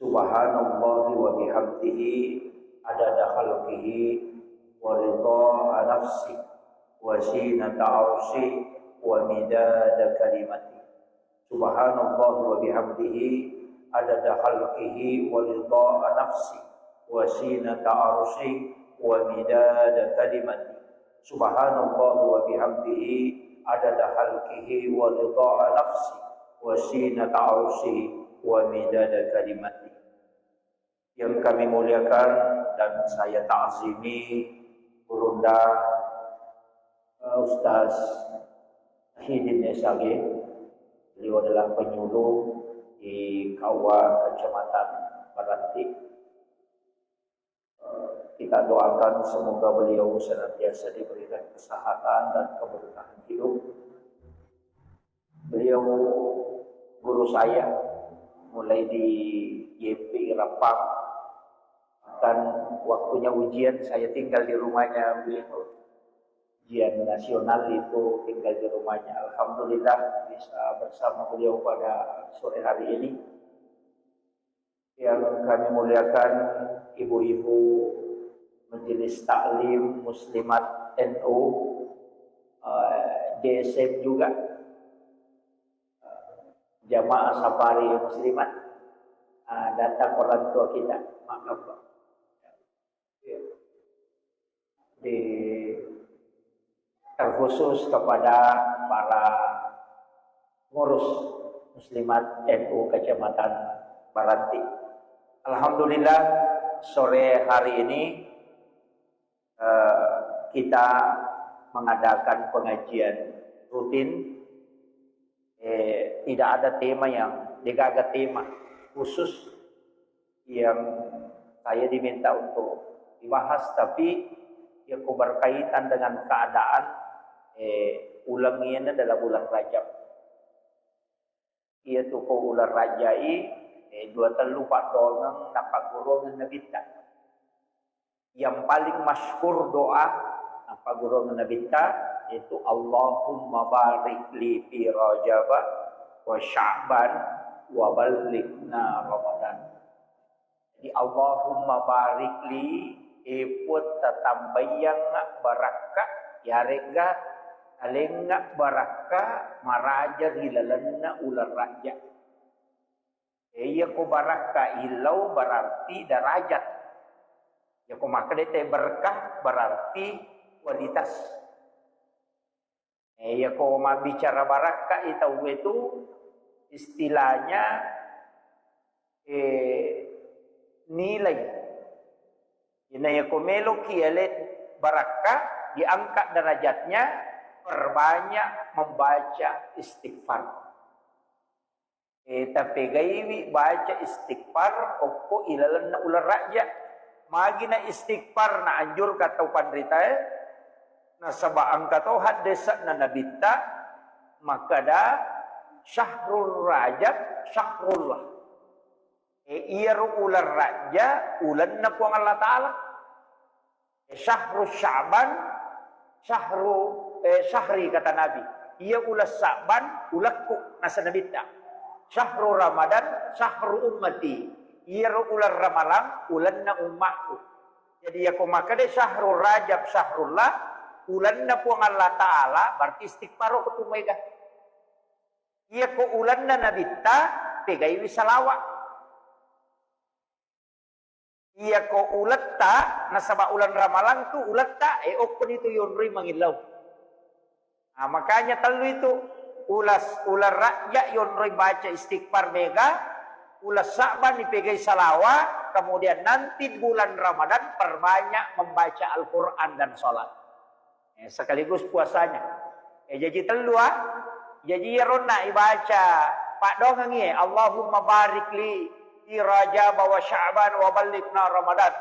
Subhanallahi wa bihamdihi adada khalqihi wa ridha nafsi wa zinata arshi wa midada kalimati. Subhanallahi wa bihamdihi adada khalqihi wa ridha nafsi wa zinata arshi wa midada kalimati. Subhanallahi wa bihamdihi adada khalqihi wa ridha nafsi wa zinata arshi wa midada kalimati. Yang kami muliakan dan saya ta'zimi Burunda Ustaz Hidin SAG. Beliau adalah penyuluh di Kawa Kecamatan Baranti. Kita doakan semoga beliau senantiasa diberikan kesehatan dan keberkahan hidup. Beliau guru saya mulai di YP Rapang, dan waktunya ujian saya tinggal di rumahnya beliau. Ujian nasional itu tinggal di rumahnya. Alhamdulillah bisa bersama beliau pada sore hari ini. Yang kami muliakan ibu-ibu Majelis Taklim Muslimat NU, JSM juga, Jamaah Safari Muslimat, datang orang tua kita, maaf Pak. Terkhusus kepada para pengurus Muslimat NU Kecamatan Baranti. Alhamdulillah sore hari ini kita mengadakan pengajian rutin. Tidak ada tema yang digagas, tema khusus yang saya diminta untuk dibahas, tapi yang berkaitan dengan keadaan ulang ini adalah bulan Rajab. Ia tu ko ular rajai dua telu pak dongang dapat golongan nabita. Yang paling masyhur doa apa golongan nabita itu Allahumma barik li fi Rajab wa Sya'ban wa ballighna Ramadan. Jadi Allahumma barik li iput tatambayang barakah ya rega alengak barakah maraja hilalanna ular raja. Iya ko barakah ilau berarti derajat. Ya ko maka dete berkah berarti kualitas. Ya ko bicara barakah itu istilahnya nilai. Ina ya ko melo kialet barakah diangkat derajatnya, perbanyak membaca istighfar. Tapi gaiwi baca istighfar opo ilalan na ular raja. Magi na istighfar na anjur katau pandrita na sabaang katau hadesa na nabita maka da syahrul rajab syahrullah. Iya ular raja ulan na po ang Allah Ta'ala. Syahrul Sya'ban syahri kata Nabi. Ia ulas Sya'ban ulakku nasa nabita. Syahrul Ramadan syahrul ummati. Ia ular Ramalan ulan na umatku. Jadi aku maka de syahrul Rajab syahrullah ulan na po ang Allah Ta'ala berarti istighfar ko tumega. Ia ko ulan na nabita pegay wisalawa. Ia ko ulat ta nasaba ulan ramalan tu ulat ta okon itu yunri mangilaw. Makanya telu itu ular raja yunri baca istighfar mega, ulas Sa'ban dipegay salawa, kemudian nanti bulan Ramadan perbanyak membaca Al-Quran dan sholat. Sekaligus puasanya. Jadi telu jadi rona ibaca Pak dongeng Allahumma barik li di Rajab wa Sya'ban wa ballighna Ramadan.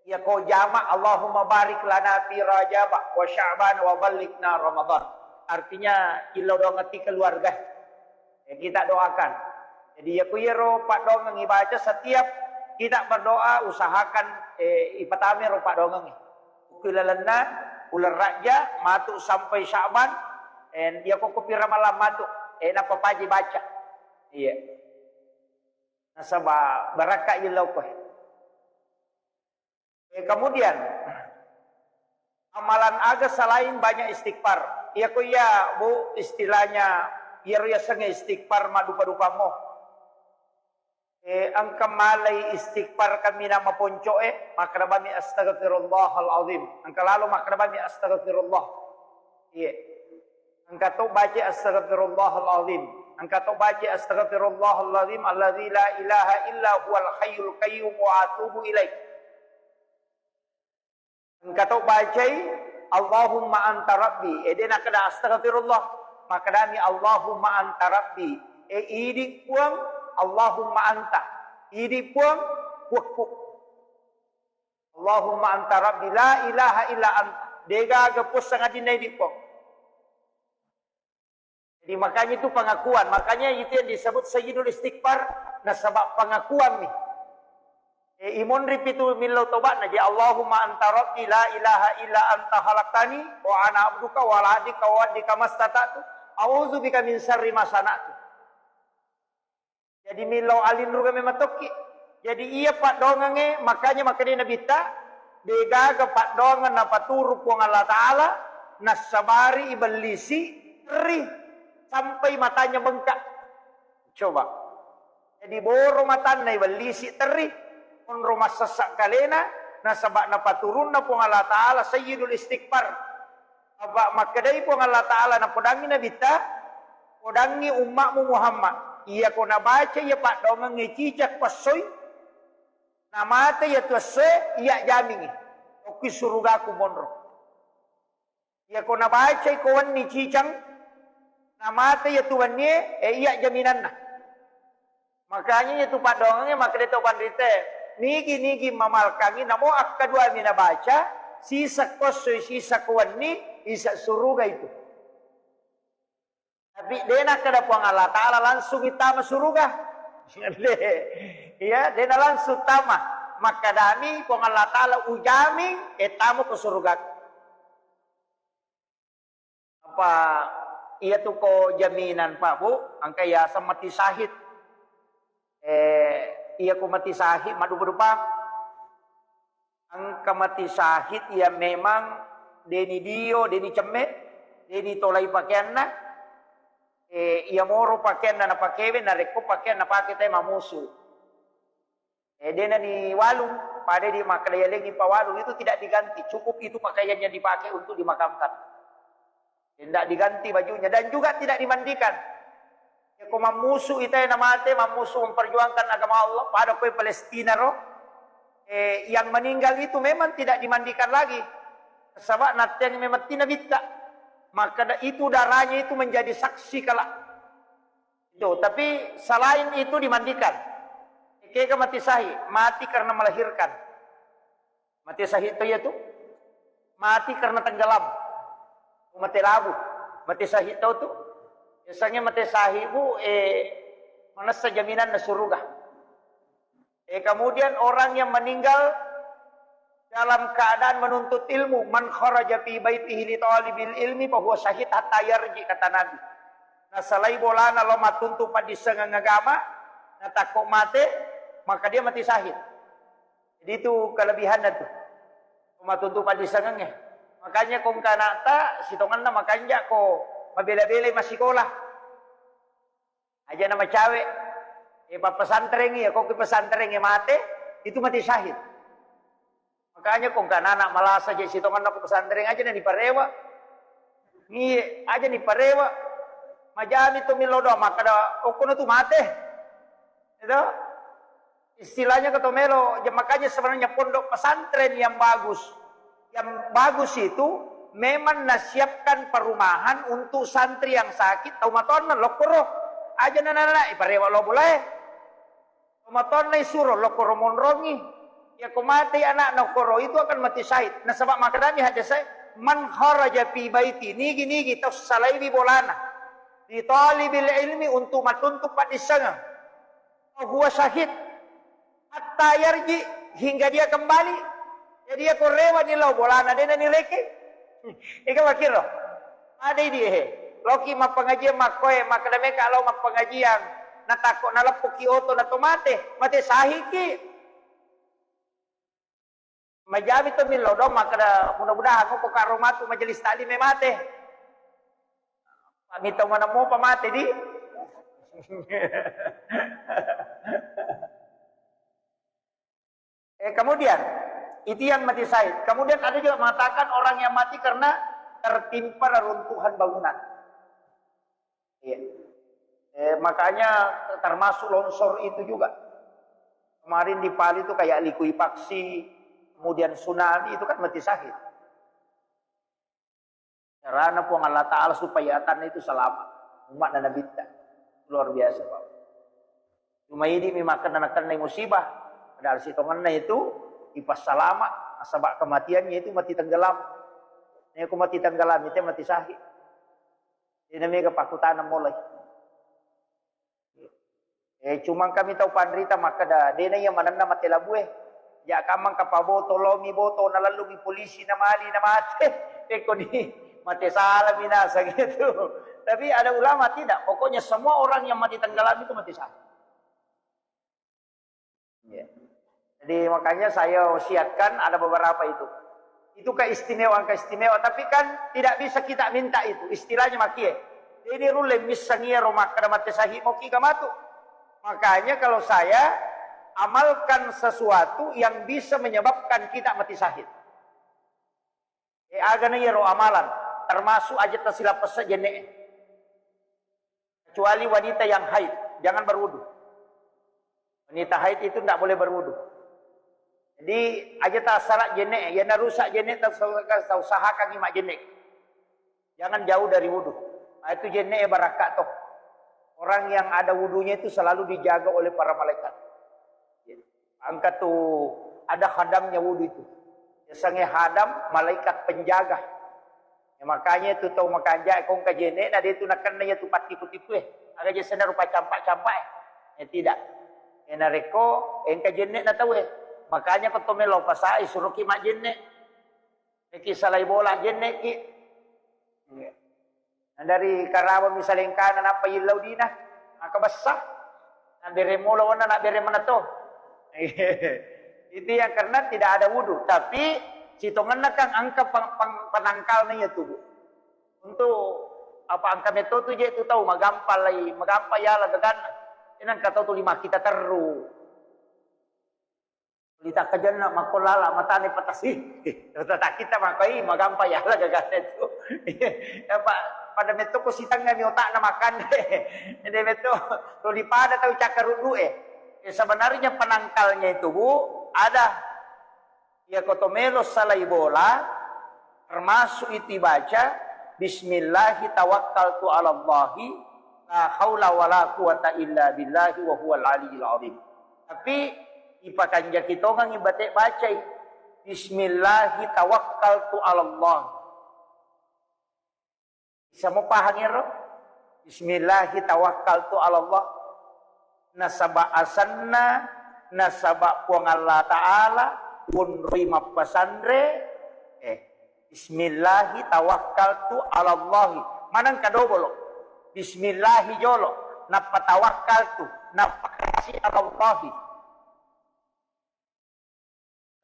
Ya ko jama Allahumma barik lana fi Rajab wa Sya'ban wa ballighna Ramadan. Artinya ilau dongeti keluarga. Kita doakan. Jadi ya ku yero Pak dongeng ibaca setiap kita berdoa usahakan ipatami ro Pak dongeng. Ukilalana ular raja matuk sampai Sya'ban ya ko kupira malam matuk napa paji baca. Iya. nasaba baraka ilau ko. Kemudian amalan aga selain banyak istighfar. Iya ko ya bu istilahnya iya sange istighfar madupa-dupa mo. Ang kamalay istighfar kami na maponco maka nabami astaghfirullahal azim. Ang kalalo maka nabami astaghfirullah. Iya. Ang kato baca astaghfirullahal azim. Ang kato baca astaghfirullahal azim alladzi la ilaha illa huwal hayyul qayyum wa atubu ilaih. Ang kato baca Allahumma anta rabbi. Dena kada astaghfirullah maka nami Allahumma anta rabbi. Idik puang Allahumma anta. Idi pun wakku. Allahumma anta rabbi la ilaha illa anta. Dega gepus sangat dinai di pun. Jadi makanya itu pengakuan. Makanya itu yang disebut sayyidul istighfar. Nah sebab pengakuan nih. Imun ripitu millau tobat naji Allahumma anta rabbi la ilaha illa anta khalaqtani wa ana abduka wa la adika wa adika mastata'tu. A'udzu bika min syarri ma sana'tu. Jadi milau alin ruga mematoki. Jadi iya pak dongange makanya dia nabi ta degaga pak dongan napa turu puang Allah Ta'ala nasabari ibalisi ri sampai matanya bengkak. Coba. Jadi boro matanya ibalisi teri on rumah sesak kalena nasabak napa turun na puang Allah Ta'ala sayyidul istighfar. Apa makadai puang Allah Ta'ala na podangi nabi ta podangi umatmu Muhammad. Iya ko na baca ya pak dongang ngecicak pasoy. Namata ya tuase iya jamingi. Oki surugaku monro. Iya ko na baca kawan ni cicang. Namata ya tuannya iya jaminan na. Makanya ya tu pak dongangnya maka dia tahu pandite. Nigi mamalkangi namo ak kedua mina baca. Sisa pasoy sisa kawan ni isa suruga itu. Tapi dena kada puang Allah Ta'ala langsung itama suruga. Ya, dena langsung tama. Maka dami puang Allah Ta'ala ujami etamu ke suruga. Apa iya tu ko jaminan Pak Bu, angka ya mati sahid. Iya ko mati sahid madu berupa. Angka mati sahid ya memang deni dio, deni cemet, deni tolai pakaianna. Ia moro pakaian na pakewe na reko pakaian na pakai tayo mamusu. Dena ni walung pada di makalayalengi pawalung itu tidak diganti, cukup itu pakaiannya dipakai untuk dimakamkan. Tidak diganti bajunya dan juga tidak dimandikan. Ya ko mamusu itu na mate, mamusu memperjuangkan agama Allah pada kue Palestina roh. Yang meninggal itu memang tidak dimandikan lagi. Sebab nateng memang tina bitta. Maka itu darahnya itu menjadi saksi kala. Itu, tapi selain itu dimandikan. Keka mati sahih, mati karena melahirkan. Mati sahih itu ya tuh, mati karena tenggelam. Mati labu, mati sahih itu tuh. Biasanya mati sahih bu, mana jaminan na surga. Kemudian orang yang meninggal dalam keadaan menuntut ilmu, man kharaja fi baitihi li talibil ilmi fa huwa syahid hatta yarji kata Nabi. Nah salai bolana lo matuntu padisa ngagama, na takok mate, maka dia mati syahid. Jadi itu kelebihannya tuh. Matuntu padisa ngenge. Makanya kung kanata sitongan na makanya ko mabela-bela masih sekolah. Aja nama cawe. Pesantren ya, kok pesantren mate, itu mati syahid. Makanya kung kanana malas aja sitongan na pesantren aja na di parewa. Ni aja di parewa. Majami to milodo maka da okono tu mate. Itu istilahnya ketomelo, makanya sebenarnya pondok pesantren yang bagus. Yang bagus itu memang nasiapkan perumahan untuk santri yang sakit. Tau maton lokoro aja nana iparewa lo boleh. Maton na isuro lokoro monrongi. Ya kumati anak nokoro itu akan mati syahid. Nah sebab maka dami hadis saya man kharaja fi baiti nigi tos salaibi bolana di talibil ilmi untuk matuntuk padisanga. Huwa syahid hatta yarji hingga dia kembali. Jadi dia korewa ni lau bolana dia ni leke. Ika wakiro. Ada dia. Loki ma pengajian makoe maka dami kalau ma pengajian natakok nalapok oto na tomate, mati sahiki. Majabi to min lodo maka mudah-mudahan ko karomatu majelis tali me mate. Pangito mana mo pamate di. Kemudian itu yang mati syahid. Kemudian ada juga mengatakan orang yang mati karena tertimpa reruntuhan bangunan. Iya. Makanya termasuk longsor itu juga. Kemarin di Bali itu kayak likuifaksi, kemudian tsunami itu kan mati syahid. Karena puang Allah Ta'ala supaya tanah itu selamat. Umat dan Nabi luar biasa Pak. Cuma ini memakan anak musibah. Padahal si tongannya itu ipas selamat. Sebab kematiannya itu mati tenggelam. Ini aku mati tenggelam itu mati syahid. Ini namanya kepakutan mulai. Cuma kami tahu pandrita maka dah. Dena yang mana mati labu ya kamang kapaboto lomi boto nalalu mi polisi na mali na mate. Ni mati salah binasa gitu. Tapi ada ulama tidak. Pokoknya semua orang yang mati tenggelam itu mati syahid. Ya. Jadi makanya saya wasiatkan ada beberapa itu. Itu keistimewaan. Tapi kan tidak bisa kita minta itu. Istilahnya makie. Ini rule misalnya rumah kada mati syahid mau kigamatu. Makanya kalau saya amalkan sesuatu yang bisa menyebabkan kita mati syahid. Agana yero amalan. Termasuk aja tersilap saja nek. Kecuali wanita yang haid, jangan berwudu. Wanita haid itu tidak boleh berwudu. Jadi aja tersalah jenek, ya narusak jenek usahakan imak jenek. Jangan jauh dari wudu. Nah, itu jenek barakat toh. Orang yang ada wudunya itu selalu dijaga oleh para malaikat. Angkat tuh ada hadamnya wudu itu. Biasanya hadam malaikat penjaga. Ya, makanya itu tahu makanya kong kajene nah dia itu nak kena ya tu tipu-tipu aga je sana rupa campak-campak tidak enareko kajene na tahu makanya ko tomelo pasai suruh ki majene ki salai bola jene ki nah, dari Karawang misalnya kanan apa yilau dina maka basah nah bere mula wana nak bere mana to itu yang karena tidak ada wudu tapi citongan kang angka penangkalnya itu bu. Untuk apa angka metode je itu tahu magampal ya lah dengan ini kata tu lima kita teru. Lita kajan nak makolala matane patasi. Tata kita makai magampal ya lah gagan itu. Apa pada metode ko sitang ngami otak na makan. Ini metode tu lipada tahu cakarudu sebenarnya penangkalnya itu bu ada ya kotomelo salai bola termasuk itu baca bismillahi tawakkaltu ala Allahi la haula wala quwata illa billahi wa huwal aliyil azim. Tapi ipakan kita ngang ibate baca bismillahi tawakkaltu ala Allah. Bisa mo pahangin ro? Bismillahi tawakkaltu ala Allah. Nasaba asanna nasaba puang Allah Ta'ala pun rima pasandre bismillahi tawakkaltu ala Allahi manang kadobolo bismillahi jolo napatawakkaltu napakasi ala Allahi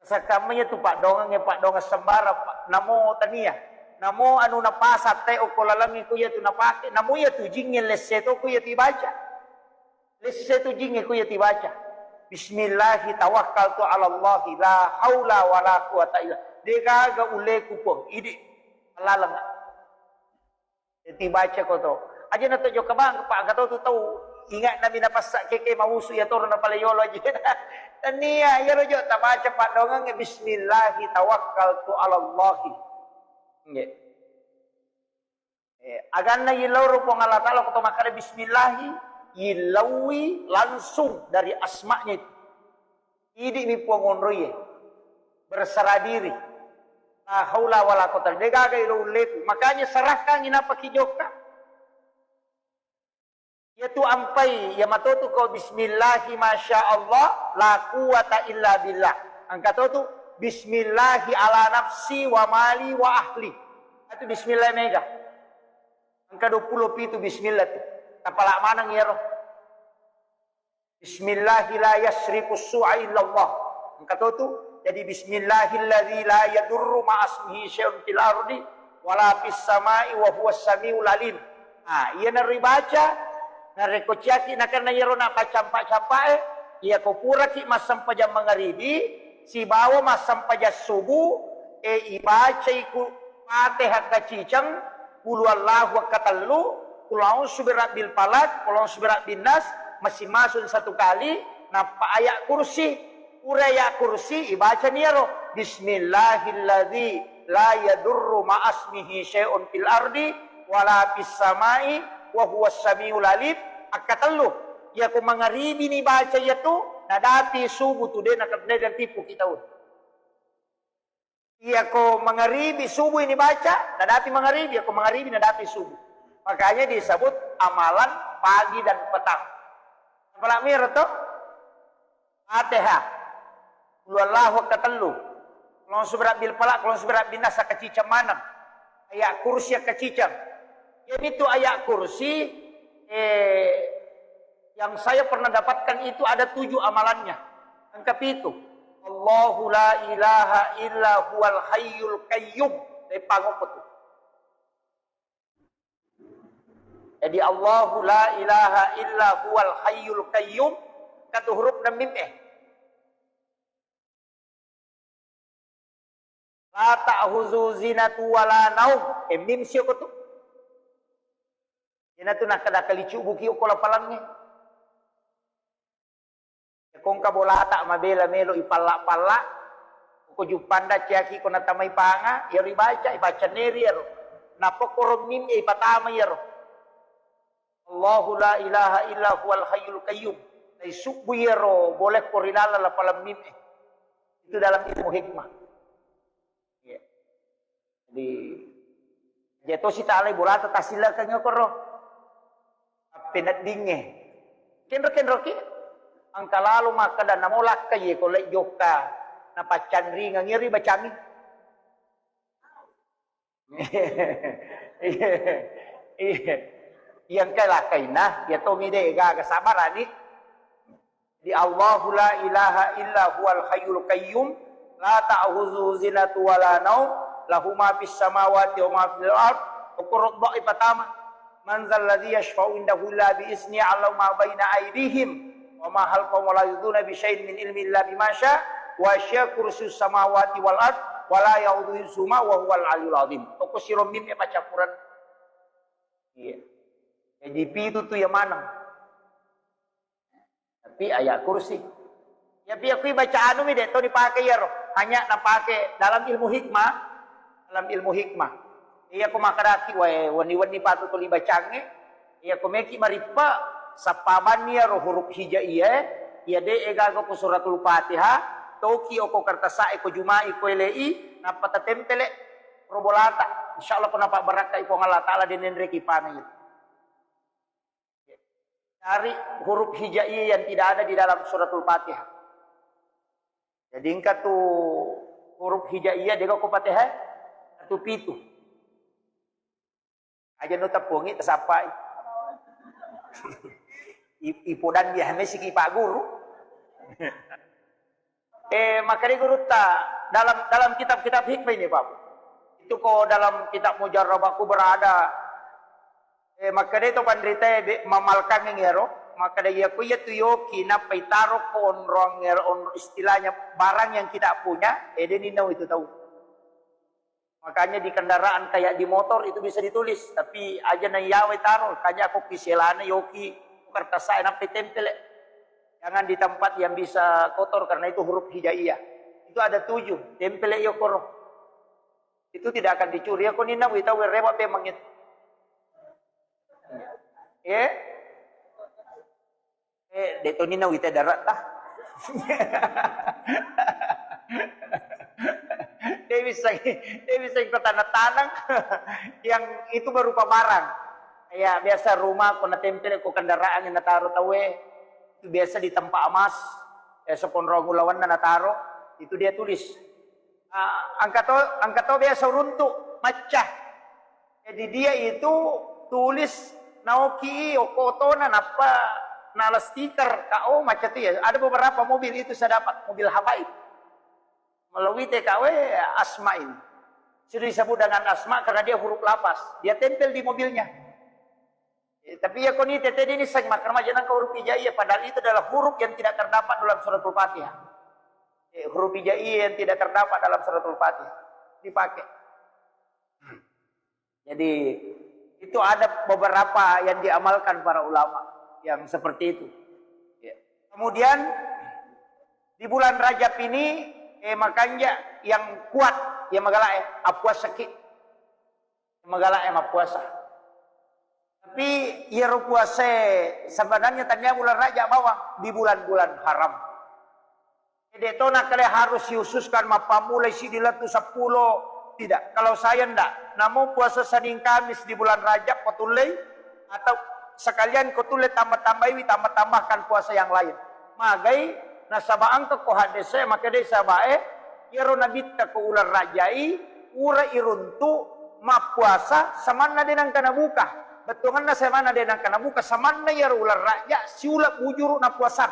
sakamanya tu pak dongang sembara pak namo tania namo anu napasat te okolalangi ku ya tu napake namo ya tu jingin leseto ku ya tibaca leseto jingin ku ya tibaca bismillahi tawakkaltu ala Allahi la haula wala quwata illa dekaga uleku pong idi alalang iti baca ko to aja na to jo kabang pa gato to tahu ingat na minapasa keke mausu ya toro na palayolo aja tania ya rojo ta baca pak dongang bismillahi tawakkaltu ala Allahi nge agan na yilaw pong Allah Ta'ala ko to makare bismillahi ilawi langsung dari asma'nya itu. Idi mi puangonroye berserah diri. La haula wala quwata illa billah. Makanya serahkan inapa kijoka. Yaitu ampai ya matotu kau bismillahi masya Allah la quwata illa billah. Angkat tu bismillahi ala nafsi wa mali wa ahli. Itu bismillah mega. Angka 20 itu bismillah tu. Tapalak manang ya roh. Bismillahi la yasrifu su'a illallah. Kata tu, jadi bismillahilladzi la yadurru ma'asmihi syai'un fil ardi wala fis samai wa huwas samiul alim. Ia nari baca, nari kociaki nak na yero nak campak-campak ia ko pura ki masam pajam mangaribi, si bawa masam pajam subuh, ibaca iku Fatihah kacicang, qul huwallahu katallu, qul a'udzu birabbil falaq, qul a'udzu birabbin nas, masing-masing satu kali, napa ayat kursi, ayat kursi, ibaca niaro, bismillahilladzi la yadurru ma'asmihi syai'un fil ardi, wala fis samai, wa huwas samiul alim, akatallu. Ya ko mangaribi ni baca ya tu, nadati subuh tu dia nak dan tipu kita. Ya ko mangaribi subuh ini baca, nadati mangaribi, ya ko mangaribi nadati subuh. Makanya disebut amalan pagi dan petang. Kepala mir tu, Fatihah, qul huwallahu katallu, qul subrat bil falaq, qul subrat bin nas kacicang manam. Ayat kursi kacicang. Yang itu ayat kursi yang saya pernah dapatkan itu ada 7 amalannya. Angka itu. Allahu la ilaha illa huwal hayyul qayyum. Dari pangok itu. Jadi Allahu la ilaha illa huwal hayyul qayyum. Kata huruf dan mim La ta'khuzu zinatu wala naum. Mim siyo ko tu. Yan tu nak kada kalicu buki ko la palangnya. Kung ka bola tak mabela melo ipalla-palla ko jupanda ciaki ko natamay panga yari ibaca neri yaro napa korom mim ipatama yaro Allahu la ilaha illa huwal hayyul qayyum ay subu yaro boleh korilala la palam mim itu dalam ilmu hikmah ya jadi jatuh si ta'ala bola ta tasila kanya koro penat dinge kenro angka lalu maka dan namolak kaya kolek joka napacan ringa ngiri bacami yang kala kaina ya to mide ga kesabaran ni di Allahu la ilaha illa huwal hayyul qayyum la ta'khuzu zinatu wala naum lahu ma fis samawati wa ma fil ard uqrud dha'i patama man zal ladzi yashfa'u indahu illa bi isni 'ala ma baina aydihim wa ma halqahum la yuduna bi syai'in min ilmi illa bima syaa wa syaa kursiyyus samawati wal ard wa la ya'uduhu hifdzuhuma wa huwal 'aliyyul 'azim. Toko siro mim baca Quran. Iya. Jadi itu tuh yang mana? Tapi ayat kursi. Ya pi aku baca anu mi dek to dipakai ya roh. Hanya napake dalam ilmu hikmah. Dalam ilmu hikmah. Iya ko makaraki wae wani-wani patu to libacange. Iya ko meki maripa sapaban niya roh huruf hijaiyah ya de egago ko suratul Fatihah toki oko kartasa eko jumai ko elei napata tempele robolata insyaallah ko napa baraka iko Allah taala denen rekipana itu dari huruf hijaiyah yang tidak ada di dalam suratul Fatihah jadi ingka tu huruf hijaiyah dega ko Fatihah satu pitu aja nu tepungi tesapai ipodan dia mesti ki Pak Guru. Maka di guru dalam kitab-kitab hikmah ini Pak. Itu kok dalam kitab Mujarrab aku berada. Maka dia itu pandrita mamalkan ngero, maka dia aku ya tuyo kina paitaro ko onrong ngero istilahnya barang yang kita punya, dia ninau itu tahu. Makanya di kendaraan kayak di motor itu bisa ditulis, tapi aja na yawe taro, kanya aku kiselana yoki kertas saya nampai tempel. Jangan di tempat yang bisa kotor karena itu huruf hijaiyah. Itu ada 7, tempel yokoro. Itu tidak akan dicuri. Aku nina wita wereba memang itu. Deto nina wita darat tah. Dia bisa ikut tanah-tanang yang itu berupa barang. Ya biasa rumah kena tempel ko kendaraan yang nataro tawe itu biasa di tempat emas sepon rogulawan na nataro itu dia tulis angkato biasa runtuk macah jadi dia itu tulis naoki okotona napa nala stiker KO macam itu ya. Ada beberapa mobil itu saya dapat, mobil habaib. Melalui TKW Asma ini. Sudah disebut dengan Asma karena dia huruf lapas. Dia tempel di mobilnya. Tapi ya koni tete ini saya makan majalah ke huruf hijaiyah. Padahal itu adalah huruf yang tidak terdapat dalam suratul Fatihah. Huruf hijaiyah yang tidak terdapat dalam suratul Fatihah. Dipakai. Jadi itu ada beberapa yang diamalkan para ulama yang seperti itu. Kemudian di bulan Rajab ini makanya yang kuat yang magala puasa sakit. Magala puasa. Tapi ya puasa sebenarnya tanya bulan Rajab bawang di bulan-bulan haram. Jadi itu nak harus diususkan mapamulai si dilatu 10. Tidak, kalau saya ndak, namun puasa Senin Kamis di bulan Rajab kotulai atau sekalian kotulai tambah-tambahkan puasa yang lain. Magai nasabaan ke kohadese maka desa bae iro nabita ke ular rajai ura iruntu ma puasa samana denang kana buka. Betungan na samana denang kana buka samana ya ular raja siulap bujuru na puasa.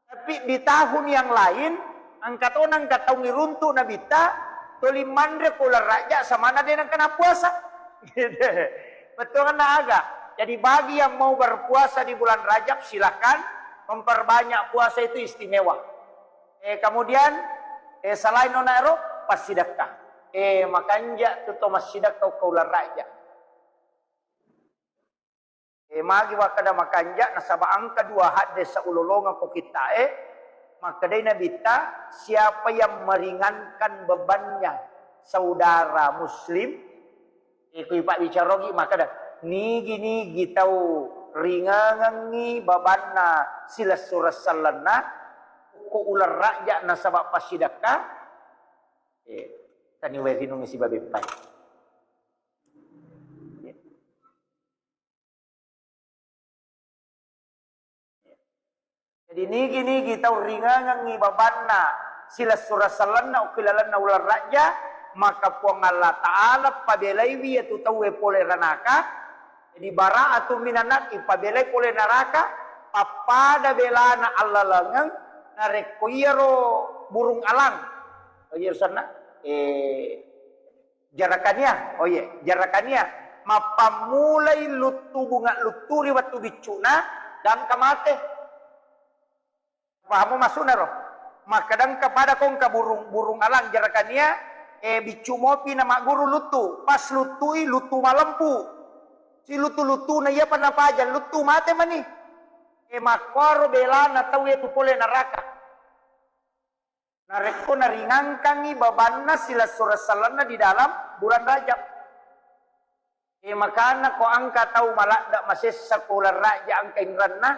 Tapi di tahun yang lain angkat onang katau ngiruntu nabita toli mandre ular raja samana denang kana puasa. Betungan na agak. Jadi bagi yang mau berpuasa di bulan Rajab silakan memperbanyak puasa itu istimewa. Kemudian selain onairo pas sidakah. Makanya tu mas sidakah kaular raja. Magi wakada makanja nasaba angka 2 hadis sa ulolongan ko kita maka day nabita siapa yang meringankan bebannya saudara muslim kuy pak bicarogi maka dah nigi tau ringangangi babanna sila surasallanna ko ular raja nasaba pasidaka tani we hinung si babe pai. Jadi nigi tau ringangangi babanna sila surasallanna ukilalanna ular raja maka puang Allah Ta'ala pabelaiwi yaitu tawe pole ranaka. Jadi bara'atu minanak ipabelai pole neraka papada belana Allah langang narekoyero burung alang. Oh iya sana jarakannya. Oh iya jarakannya mapamulai lutu bunga luturi watu bicuna dan kamate. Pahamu masuk naro. Maka dan kepada kong ka burung alang jarakannya bicu mopi nama guru lutu pas lutui lutu malempu. Si lutu-lutu na iya panapajan, lutu mate mani. Makoro belana tau itu pole neraka. Nareko naringangkangi babanna sila surasalana di dalam bulan Rajab. Makana ko angka tau malak dak masesa kular raja angka inranna.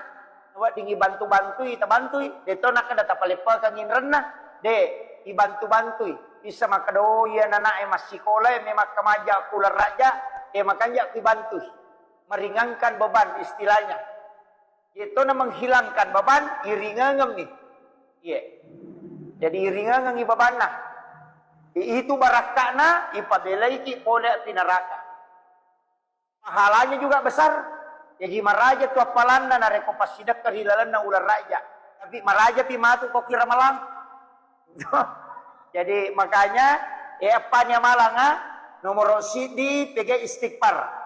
Nawa dingi bantu-bantui, tabantui. Deto nak data palepa kang inranna. De, ibantu-bantui. Bisa makadoya nana masikola memak kamaja kular raja. Makanya ibantui. Meringankan beban istilahnya. Itu na menghilangkan beban, iringangam nih. Iya. Jadi iringangam beban nah. Itu barakana ipabelaiki pole tinaraka. Pahalanya juga besar. Jadi maraja tu apalanda na rekopasidak kerilalan na ular raja. Tapi maraja pimatu kok kira malang. Jadi makanya apanya malanga nomor sidi pege istighfar.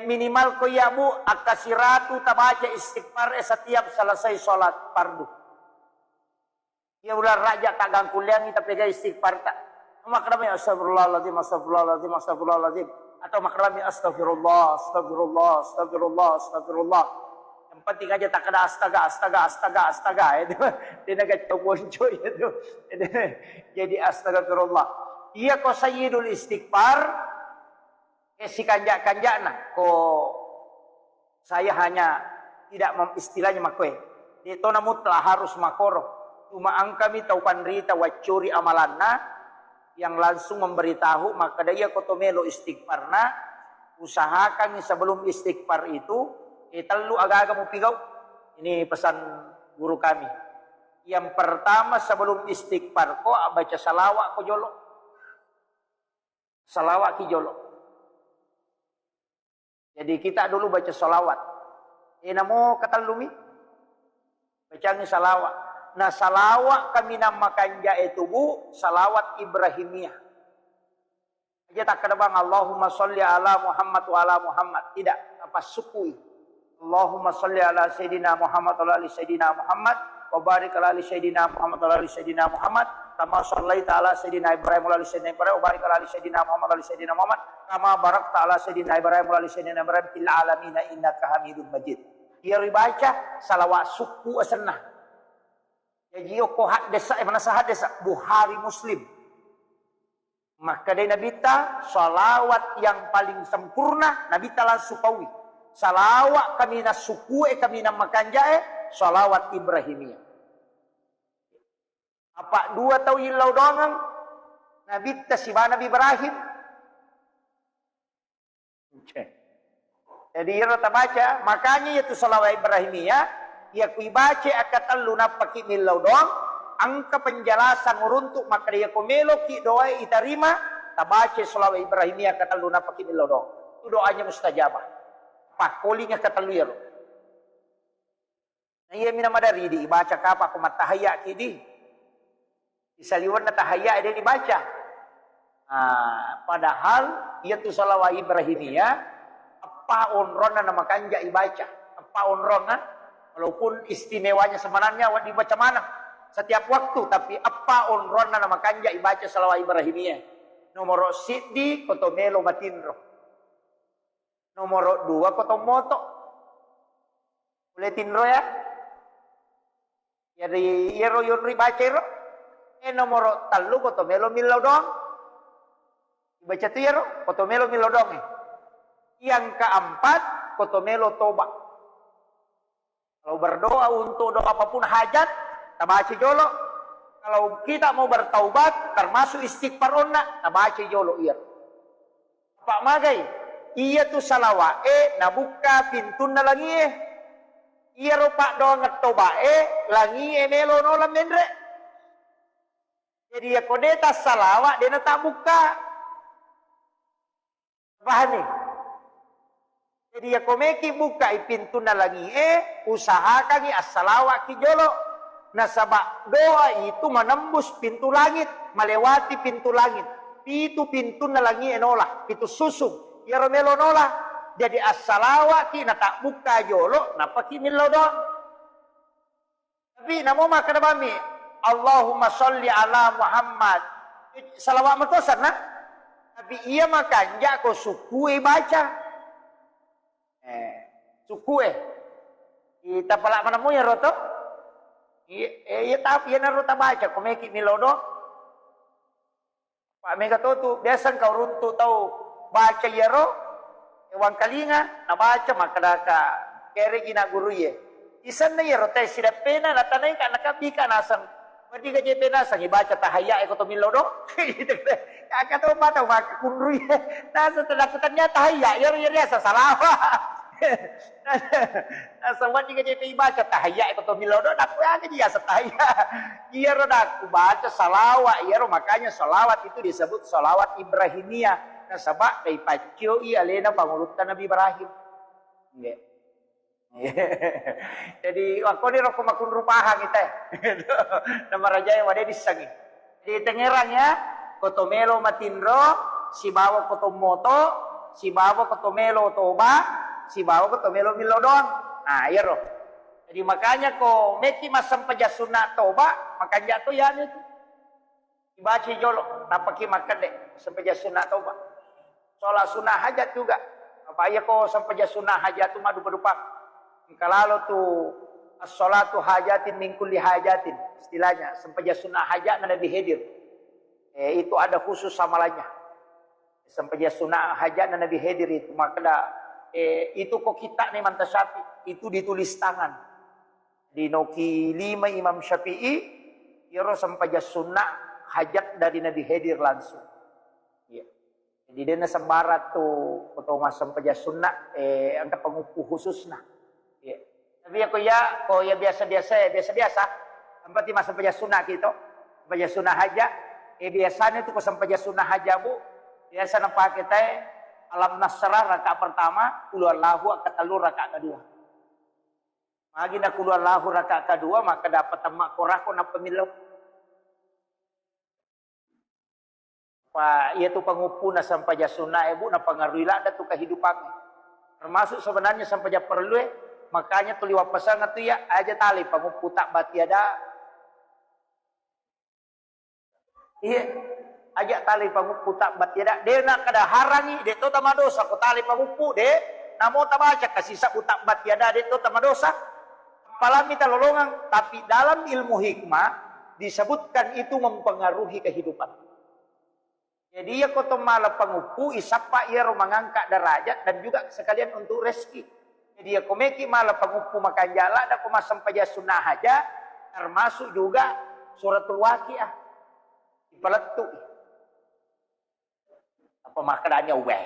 Minimal ko yabu akasiratu tabaca istighfar setiap selesai sholat fardu. Ya ular raja tagang kuliah kita pegang istighfar tak. Makrami astagfirullahaladzim astagfirullahaladzim astagfirullahaladzim atau makrami astagfirullah. Yang penting aja tak ada astaga itu. Dia nak coba itu. Jadi astagfirullah. Iya ko sayyidul istighfar. Si kanjak-kanjakna ko saya hanya tidak istilahnya makwe. Itu mutlak harus makoro. Cuma angkami tau panrita wacuri amalanna yang langsung memberitahu maka dia kotomelo istighfarna usahakan sebelum istighfar itu telu agak-agak mau pigau. Ini pesan guru kami. Yang pertama sebelum istighfar ko baca salawat ko jolo. Salawat ki jolo. Jadi kita dulu baca sholawat. namo katallumi. Bacaan salawat. Nah salawat kami namakan itu bu, salawat Ibrahimiyah. Aja tak kedabang Allahumma sholli ala Muhammad wa ala Muhammad. Tidak, apa sukui. Allahumma sholli ala Sayyidina Muhammad wa ala Sayyidina Muhammad. Wa barik ala Sayyidina Muhammad wa ala Sayyidina Muhammad. Kama shallaita ala Sayyidina Ibrahim wa ala Sayyidina Ibrahim. Wa barik ala Sayyidina Muhammad wa ala Sayyidina Muhammad. Kama barakta ala Sayyidina Ibrahim wa ala Sayyidina Ibrahim. Fil alamina innaka hamidun majid. Dia dibaca salawat suku asnah. Jadi ko hadis mana sahadis Bukhari Muslim. Maka dari Nabi ta salawat yang paling sempurna Nabi ta langsung pawi. Salawat kami na suku kami na makan jae salawat Ibrahimiyah. Apa dua tahu ilau dongang Nabi ta si Nabi Ibrahim. Jadi ia rata baca, makanya itu salawat Ibrahimiyah, ia kui baca akatan luna pakik milau dong, angka penjelasan uruntuk maka dia komelo ki doa iterima, tabaca salawat Ibrahimiyah akatan luna pakik milau dong. Itu doanya mustajabah. Pakolinya kata luar. Nah ia mina madari di baca kapa aku matahaya kidi. Isaliwan na tahaya dia dibaca. Padahal ia tu salawat Ibrahimiyah apa onron na makan ja ibaca. Apa onron na walaupun istimewanya sebenarnya dibaca mana setiap waktu tapi apa onron na makan ja ibaca salawat Ibrahimiyah. Nomor siddi kotomelo matinro. Nomor 2 kotomoto. Boleh tinro ya. Jadi iro yunri baca iro. Nomor 3 kotomelo milau dong. Baca tu iro kotomelo milau dong. Yang keempat kotomelo toba. Kalau berdoa untuk doa apapun hajat, tabaci jolo. Kalau kita mau bertaubat termasuk istighfar onna, tabaci jolo iya. Apa magai? Iya tu salawat nabuka pintu na langi iya ropak doa ngetoba langi melo no lamendre. Jadi ya kodeta salawat dia tak buka. Pahami? Jadi ya komeki buka pintu na langi usahakan as-salawat ki jolo. Nasabak doa itu menembus pintu langit, melewati pintu langit. Itu pintu na langi enolah, pintu susung. Ya romelo nolah. Jadi as-salawat ki na tak buka jolo, napa ki milau dong. Tapi namo makan bami Allahumma sholli ala Muhammad. Salawat matosan nah. Tapi ia makan ja ko suku baca. Suku kita pala mana mo ya roto? Iya tapi ya naruta baca ko meki milau dong. Pak mega tu biasa kau runtu tahu baca yero ewan kalinga na baca makadaka kere gina guru ye. Isan na yero tay sida pena na tanay ka nakabika nasang pwede ka je pena sang ibaca tahaya ko to milodo. Kakato bata makakunru ye. Nasa tadakutannya tahaya yero sa salawa. Nasa wadi ka je ibaca tahaya ko to milodo na kuya dia sa tahaya. Yero dak baca salawat yero makanya salawat itu disebut salawat Ibrahimiyah. Nasabak kay pacio alena pangurutan Nabi Ibrahim. Nggih. Jadi ako ni roko makunrupahan kita. Nama raja yang wade disangi. Jadi tengerangnya kotomelo matinro, si bawa kotomoto, si bawa kotomelo toba, si bawa kotomelo milodon. Nah, iya roh. Jadi makanya ko meki masam pajasuna toba, makanya to yan itu. Dibaca jolo, napaki makan deh sampai jasuna toba. Sholat sunnah hajat juga. Apa ya kok sampai sunnah hajat tu madu berupang. Kalau tu as-sholatu hajatin min kulli hajatin istilahnya sampai sunnah hajat Nabi hadir. Itu ada khusus samalanya. Sampai sunnah hajat Nabi hadir itu maka itu kok kita nih manta Syafi'i itu ditulis tangan. Di noki 5 Imam Syafi'i yoro sampai sunnah hajat dari Nabi hadir langsung. Iya. Jadi dia sebarat tuh atau masam peja sunnah angka pengukuh khususna. Ya. Tapi aku ya biasa. Tempat di masam peja sunnah gitu. Peja sunnah haja. Biasanya tuh masam peja sunnah haja bu. Biasa nampak kita alam nasrah rakaat pertama, qul huwallahu rakaat kedua. Magi na keluar lahu rakaat kedua maka dapat tamak korako na pemilau. Pak, ia tu pengupu na sampai jasuna ibu na pengaruhi ada tu kehidupan. Termasuk sebenarnya sampai ja perlu makanya tu liwat pesan tu ya aja tali pengupu tak batiada. Iya, ajak tali pengupu tak batiada. Dia nak kada harangi, dia tu tama dosa ko tali pengupu de. Namo tak baca kasih sak utak batiada dia tu tama dosa. Palami talolongan, tapi dalam ilmu hikmah disebutkan itu mempengaruhi kehidupan. Jadi ya koto mala pengupu isapa ia mengangkat derajat dan juga sekalian untuk rezeki. Jadi ya komeki mala pengupu makan jala ada koma sampai sunnah aja termasuk juga suratul waqiah. Peletu. Apa makanannya uwe.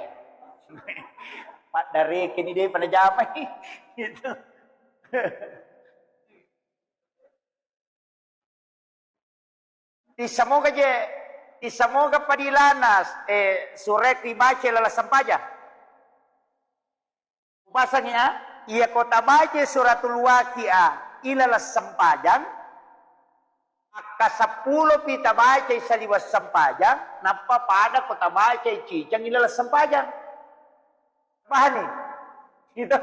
Mak dari kini dia pada jamai. Gitu. Di semoga padilanas surek dibaca lalas sampaja. Pasangnya ia kota baca suratul waqiah ilalas sampajang. Maka 10 pita baca saliwas sampajang, napa pada kota baca cicang ilalas sampajang. Paham nih? Gitu.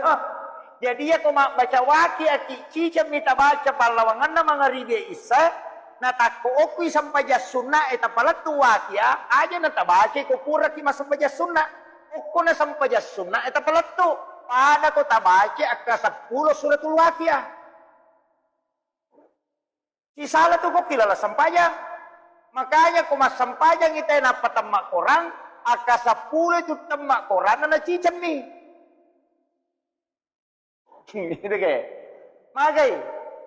Jadi ya kau baca waqiah cicang mita baca palawangan na mangaribe isa, natako okui sampaja sunna eta palatu waqiah aja nata baca ko pura ki masampaja sunna. Oko na sampaja sunna eta palatu. Pada kota baca akka 10 suratul waqiah. Si salah tu kok kilala sampajang. Makanya kau mas sampajang kita yang apa temak korang, aka 10 itu temak korang na cicam nih. Gitu ke? Magai,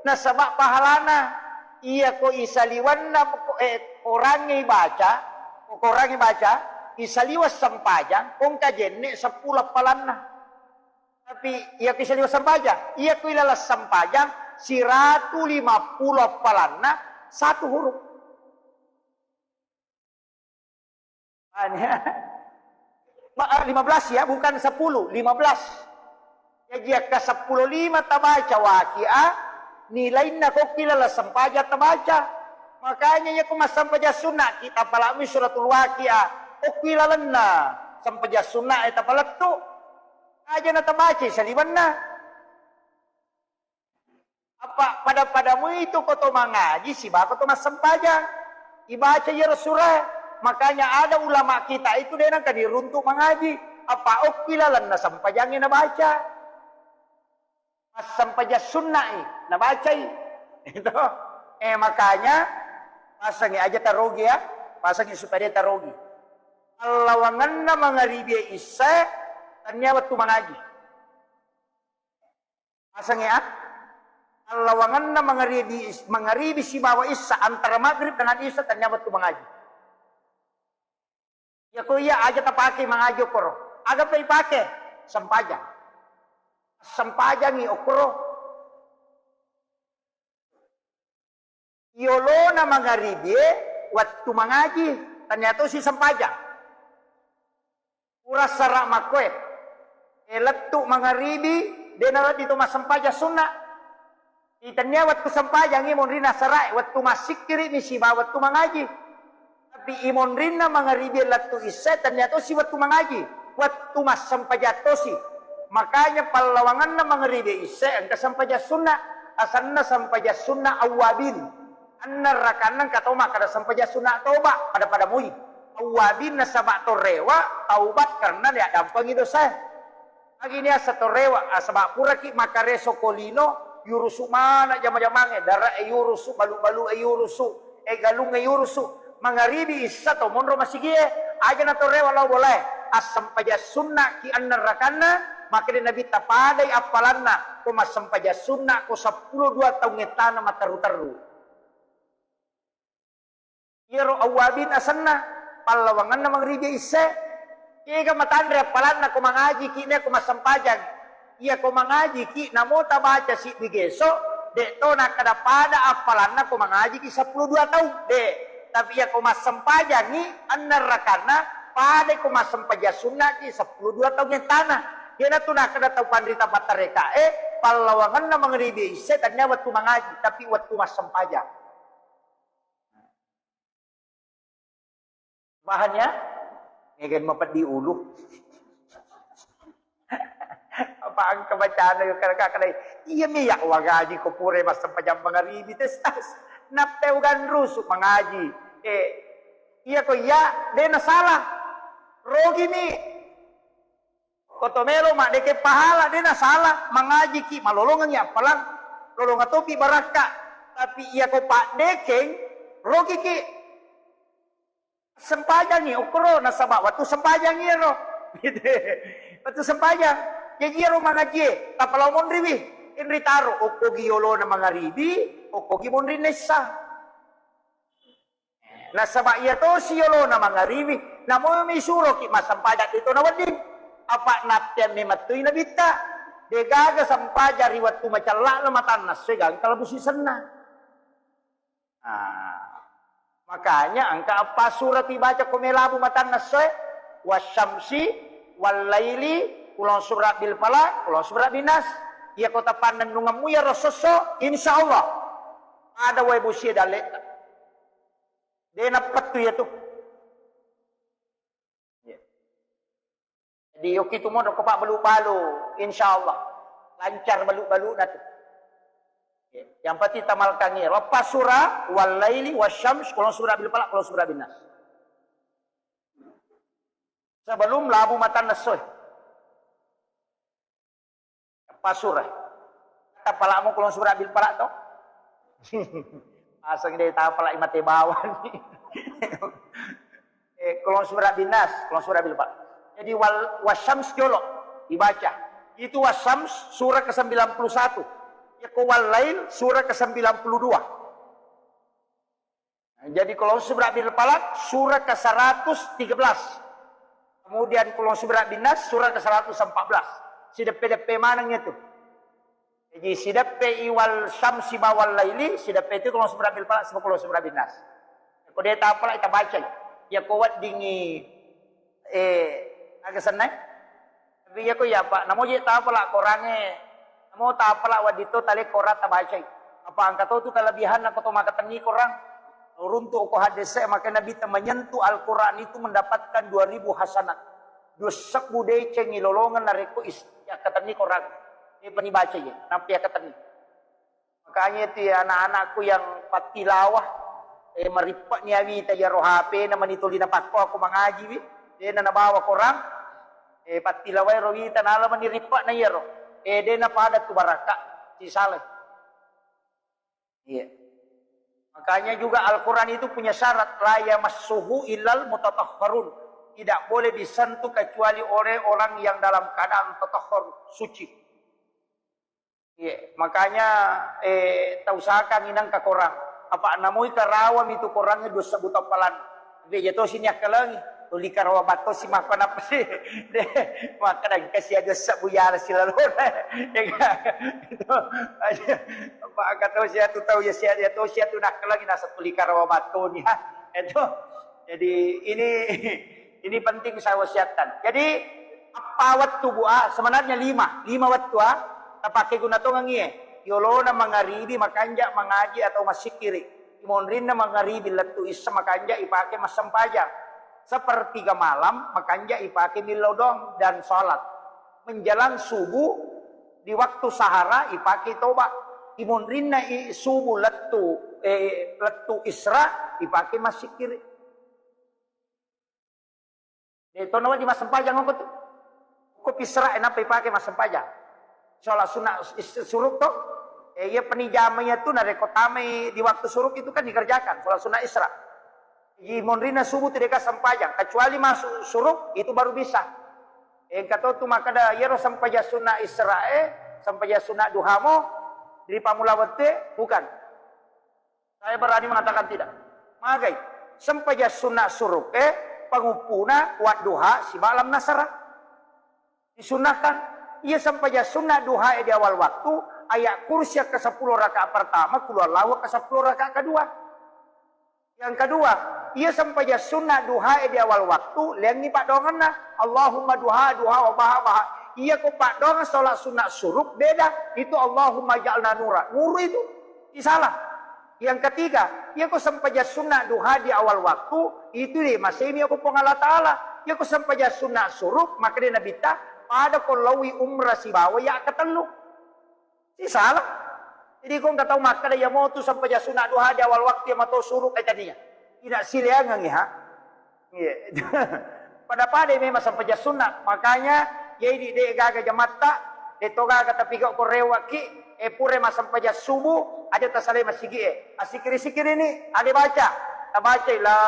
nasabak pahalana, iya ko isaliwan na orangnya baca, isaliwas sampajang, kong kajenne 10 palana. Tapi iya ko isaliwas sampajang, iya ko ilalas sampajang, 150 palana 1 huruf. Hanya 15 ya, bukan 10, 15. Ya jika 10-5 tabaca waqiah, nilainya kok kilala sampaja tabaca. Makanya ya kumas sampaja sunnah kita palami suratul waqiah. Kok kilalanna sampaja sunnah eta palattu. Aja na tabaca salibanna. Apa padamu itu koto mengaji si bako to mas sampaja. Ibaca ya Rasulullah. Makanya ada ulama kita itu dia nak diruntuk mengaji. Apa okilalan na sampajangin na baca. Mas sampaja sunnah na baca. Itu. Makanya pasangin aja tarogi ya. Pasangin supaya dia tarogi. Alawangan na mangaribi isa tanya waktu mengaji. Pasangin ya. Alawangan na mangaribi si bawa isa antara maghrib dengan isa tanya waktu mengaji. Ya kuya aja tak pakai mengaji okoro. Agak pay pakai sampajang. Sampajang ni okoro. Yolo na mangaribi waktu mengaji ternyata si sampajang. Uras sarak makwe. Letuk mangaribi denara dito mas sampaja sunnah. Itanya waktu sampajang imon rina sarai waktu masik kiri ni si bawa waktu mengaji. Tapi imon rina mangaribi latu isa ternyata si waktu mengaji. Waktu mas sampaja tosi. Makanya palawangan na mangaribi isa angka sampaja sunnah. Asanna sampaja sunnah awabin. Anna rakanan katoma kada sampaja sunnah taubat pada mui. Awabin na sabak torewa taubat karena dia dampang itu saya. Lagi ni asa torewa asabak pura ki makareso kolino. Yurusu mana jama-jamange darah yurusu balu-balu yurusu galung yurusu mangaribi isa to monro masigie aja na to rewa law boleh asam paja sunnah ki anna rakana maka di nabi tapadai apalanna ko masam paja sunnah ko 12 tahun ngetana mataru-taru yero awabin asanna palawangan na mangribi isa iga matandre apalanna ko mangaji ki ne ko masam pajang. Iya ko mangaji ki namo tabaca si bigeso de to na kada pada apalan na ko mangaji ki 12 tahun de tapi iya ko masampaja ni annar rakana pada ko masampaja sunnah ki 12 tahun yang tanah dia na to na kada tau pandrita patareka palawangan na mangribi iset adnya waktu mangaji tapi waktu mas sampaja. Bahannya ngegen mapat di ulu. Apa ang kabacaan yung kakakay? Iya miyak wagaji ko pure mas sampaja mangribi testas. Napteugan rusu mangaji. Iya ko ya de na salah. Rogi mi kotomelo mak deke pahala dia na salah mengaji ki malolongan ya palang lolongan topi baraka tapi ia ko pak dekeng rogi ki sempajang ni ukro na sabak waktu sempajang ni ro waktu sempajang jadi ro mengaji tapalaw mondriwi inri taro oko giolo na mangaribi oko gi mondri nessa na sabak ia to si yolo na mangaribi na mo mi suro ki masampajang dito na wading apa naptian ni matuy na bita de gaga sampaja riwat tu macalla na matanas segang kalabusi senna. Makanya angka apa surat dibaca kumelabu matanas se wasyamsi wal laili kulon surat bil falaq kulon surat binas ia kota pandan nungamu ya rososo insyaallah ada way busi dale de napat tu ya tu. Di yoki tu mono kepak balu-balu, insyaallah lancar balu-balu natu. Yang pasti tamal kangi, lepas surah wal laili wasyams, kalau surah bil falaq, kalau surah bin nas. Sebelum labu mata nasoy. Lepas surah. Kata palakmu kalau surah bil falaq tu. Asal dia tahu palak mati bawan. Kalau surah bin nas, kalau surah bil falaq. Jadi wasyams jolok dibaca. Itu wasyams surah ke-91. Ya wal lail surah ke-92. Jadi kalau surah bil falaq surah ke-113. Kemudian kalau surah bin nas surah ke-114. Si DP mananya itu. Jadi si DP iwal syamsi bawal laili, si DP itu kalau surah bil falaq sama kalau surah bin nas. Kalau dia tak apa kita baca. Ya kuat dingi agak senang. Tapi ya ko ya pak, namo je ta pala korange. Namo ta pala wadito tali korat ta baca. Apa angkat tu kelebihan aku tu makatangi korang. Runtuh ko hadise maka Nabi ta menyentuh Al-Qur'an itu mendapatkan 2000 hasanat. Dosak budai cengi lolongan nareko ya katani korang. Ini penibaca ya, nampi ya katani. Makanya itu ya anak-anakku yang patilawah meripak niawi ta ya rohape na manituli na pakko aku mangaji wi. Dia na nabawa korang patilawai rowi tanala maniripak na yero dia na pada tu baraka si saleh. Iya. Makanya juga Al-Quran itu punya syarat la yamassuhu illal mutatahharun, tidak boleh disentuh kecuali oleh orang yang dalam keadaan tatahhur suci. Iya. Makanya tausakan inang ka korang apa namoy karawam itu korangnya dosa buta palan begitu sini akalangi uli karawa bato si makan apa sih deh makan kasih ada sebuyar silalu itu apa kata saya tu tahu ya saya tu nak lagi nasa uli karawa bato nih itu jadi ini penting saya wasiatkan. Jadi apa waktu buah sebenarnya 5 waktu pakai guna to ngangie yolo na mangaribi makanja mangaji atau masikiri imonrin na mangaribi latu isa makanja ipake masampaja sepertiga malam makanya ipake milodong dan sholat menjelang subuh di waktu sahara ipake toba imunrinna subuh letu isra ipake masih kiri itu nawa di masampajang aku tuh kok isra enapa ipake masampajang sholat sunat suruk toh ya penijamanya tuh narekotame di waktu suruk itu kan dikerjakan sholat sunat isra. Monrina subuh tidak sampajang kecuali masuk suruk itu baru bisa. Kata tu maka dah yero sampaja sunat Israel sampaja sunat duhamo dari pamulawate bukan. Saya berani mengatakan tidak. Magai sampaja sunat suruk pangupuna wat duha si malam nasara disunahkan. Ia sampaja sunat duha di awal waktu ayat kursi ke 10 rakaat pertama keluar lawa ke 10 rakaat kedua. Yang kedua, ia sampai sunnah duha di awal waktu, liang ni pak dongan na, Allahumma duha wa baha. Iya kok Pak dong sholat sunat suruh beda. Itu Allahumma ja'alna nura. Nur itu salah. Yang ketiga, iya kok sampaja sunat duha di awal waktu. Itu deh masih ini aku pun Allah Ta'ala. Iya kok sampaja sunat suruh. Maka dia Nabi ta. Pada kau lawi umrah si bawa ya ketelu. Salah. Jadi kau nggak tahu maka dia mau tu sampaja sunat duha di awal waktu yang mau suruh tadinya. Tidak siliangan ya. Pada memang sampaja sunat. Makanya jadi dia gaga jamata, dia toga kata piga ko rewaki, pure masam paja subuh, ada tasale masigi asikiri ini, ada baca, baca la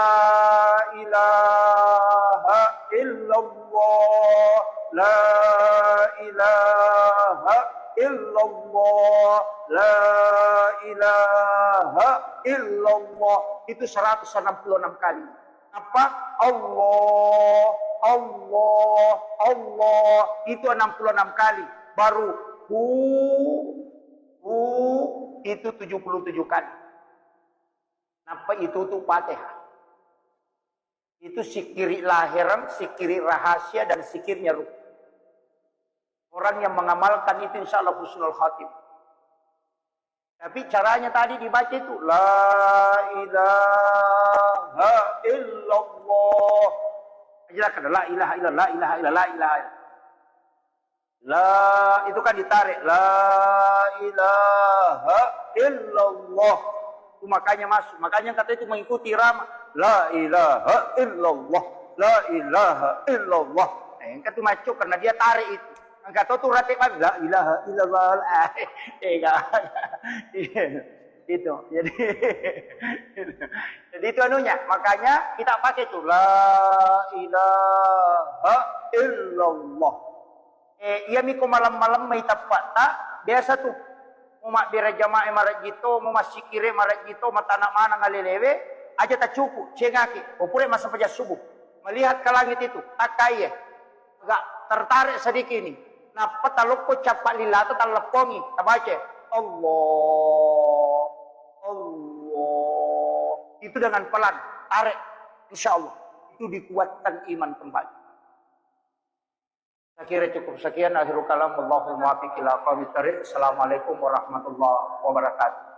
ilaha illallah, la ilaha illallah, la ilaha illallah, itu 166 kali. Apa? Allah, Allah, Allah. Itu 66 kali. Baru itu 77 kali. Apa itu tuh Fatihah? Itu sikiri lahiran, sikiri rahasia, dan sikirnya ruh. Orang yang mengamalkan itu insya Allah husnul khatim. Tapi caranya tadi dibaca itu la ilaha illallah. Jelaskan la ilaha illallah, la ilaha illallah, la ilaha illallah. La itu kan ditarik la ilaha illallah. Itu makanya masuk. Makanya kata itu mengikuti irama la ilaha illallah, la ilaha illallah. Yang kata masuk karena dia tarik itu. Enggak tahu tuh ratib la ilaha illallah. Itu. Jadi itu anunya. Makanya kita pakai itu la ilaha illallah. Iya miko malam-malam mai tapata biasa tuh. Umat bira jamaah marat gitu, mau masih kire marat gitu, mata anak mana ngalelewe aja tak cukup. Cengaki. Opure masa pajak subuh. Melihat ke langit itu, tak kaya. Enggak tertarik sedikit ini. Nah, petaluk ko capak lila tu talapongi, tabaca Allah, Allah. Itu dengan pelan, tarik, insya Allah itu dikuatkan iman kembali. Saya kira cukup sekian. Akhirul kalam, Allahul muwaffiq ila aqwamit thariq. Assalamualaikum warahmatullahi wabarakatuh.